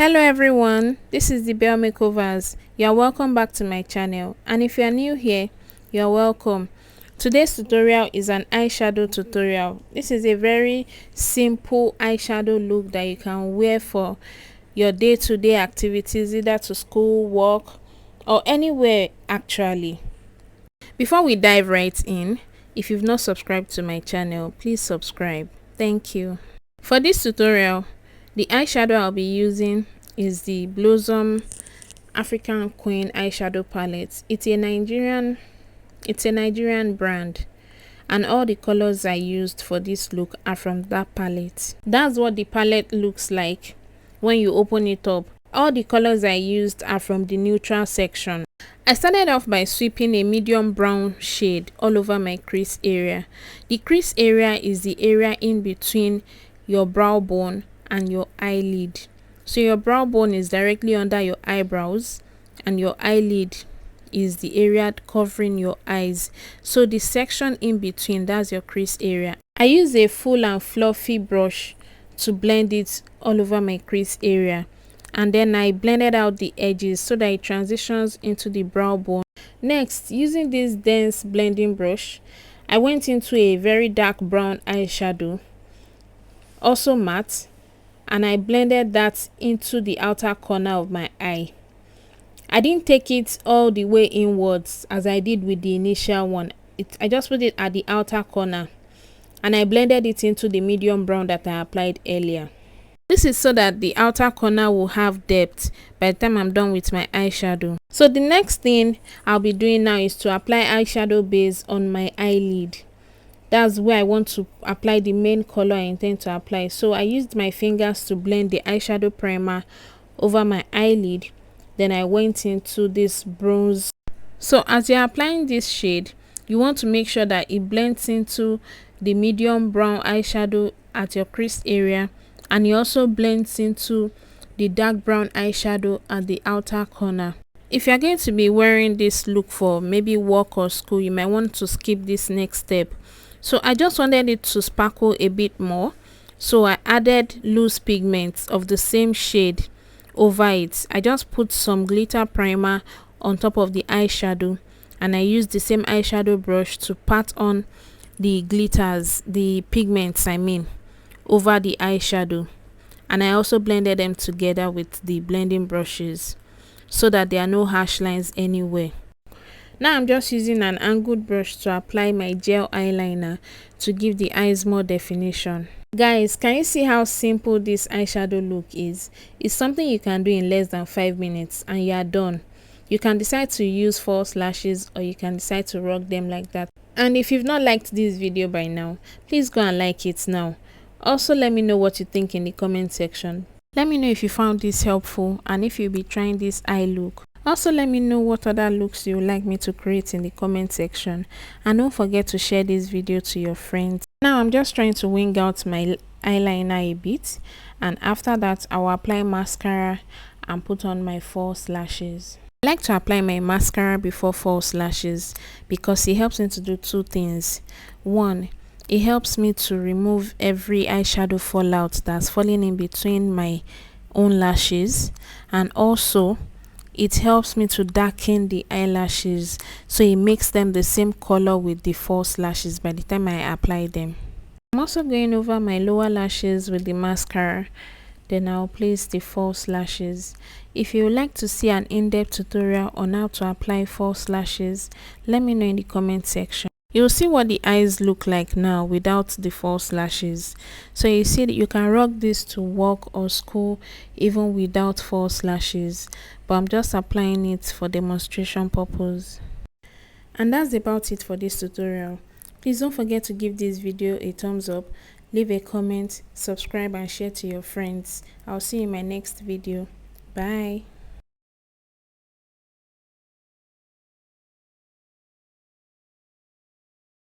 Hello everyone, this is the Bell Makeovers. You're welcome back to my channel, and if you're new here, you're welcome. Today's tutorial is an eyeshadow tutorial. This is a very simple eyeshadow look that you can wear for your day-to-day activities, either to school, work, or anywhere actually. Before we dive right in, if you've not subscribed to my channel, please subscribe. Thank you. For this tutorial, the eyeshadow I'll be using is the Blossom African Queen eyeshadow palette. It's a Nigerian brand, and all the colors I used for this look are from that palette. That's what the palette looks like when you open it up. All the colors I used are from the neutral section. I started off by sweeping a medium brown shade all over my crease area. The crease area is the area in between your brow bone and your eyelid. So your brow bone is directly under your eyebrows, and your eyelid is the area covering your eyes. So the section in between, that's your crease area. I use a full and fluffy brush to blend it all over my crease area, and then I blended out the edges so that it transitions into the brow bone. Next, using this dense blending brush, I went into a very dark brown eyeshadow, also matte, and I blended that into the outer corner of my eye. I didn't take it all the way inwards as I did with the initial one. I just put it at the outer corner, and I blended it into the medium brown that I applied earlier. This is so that the outer corner will have depth by the time I'm done with my eyeshadow. So the next thing I'll be doing now is to apply eyeshadow base on my eyelid. That's where I want to apply the main color I intend to apply. So I used my fingers to blend the eyeshadow primer over my eyelid. Then I went into this bronze. So as you're applying this shade, you want to make sure that it blends into the medium brown eyeshadow at your crease area, and it also blends into the dark brown eyeshadow at the outer corner. If you're going to be wearing this look for maybe work or school, you might want to skip this next step. So I just wanted it to sparkle a bit more, so I added loose pigments of the same shade over it. I just put some glitter primer on top of the eyeshadow, and I used the same eyeshadow brush to pat on the glitters, the pigments I mean, over the eyeshadow. And I also blended them together with the blending brushes so that there are no harsh lines anywhere. Now I'm just using an angled brush to apply my gel eyeliner to give the eyes more definition. Guys, can you see how simple this eyeshadow look is? It's something you can do in less than 5 minutes and you are done. You can decide to use false lashes, or you can decide to rock them like that. And if you've not liked this video by now, please go and like it now. Also, let me know what you think in the comment section. Let me know if you found this helpful and if you'll be trying this eye look. Also, let me know what other looks you would like me to create in the comment section, and don't forget to share this video to your friends. Now I'm just trying to wing out my eyeliner a bit, and after that I will apply mascara and put on my false lashes. I like to apply my mascara before false lashes because it helps me to do two things. One, it helps me to remove every eyeshadow fallout that's falling in between my own lashes, and also it helps me to darken the eyelashes, so it makes them the same color with the false lashes by the time I apply them. I'm also going over my lower lashes with the mascara, then I'll place the false lashes. If you would like to see an in-depth tutorial on how to apply false lashes, let me know in the comment section. You'll see what the eyes look like now without the false lashes. So you see that you can rock this to work or school even without false lashes, but I'm just applying it for demonstration purpose. And that's about it for this tutorial. Please don't forget to give this video a thumbs up, leave a comment, subscribe and share to your friends. I'll see you in my next video. Bye.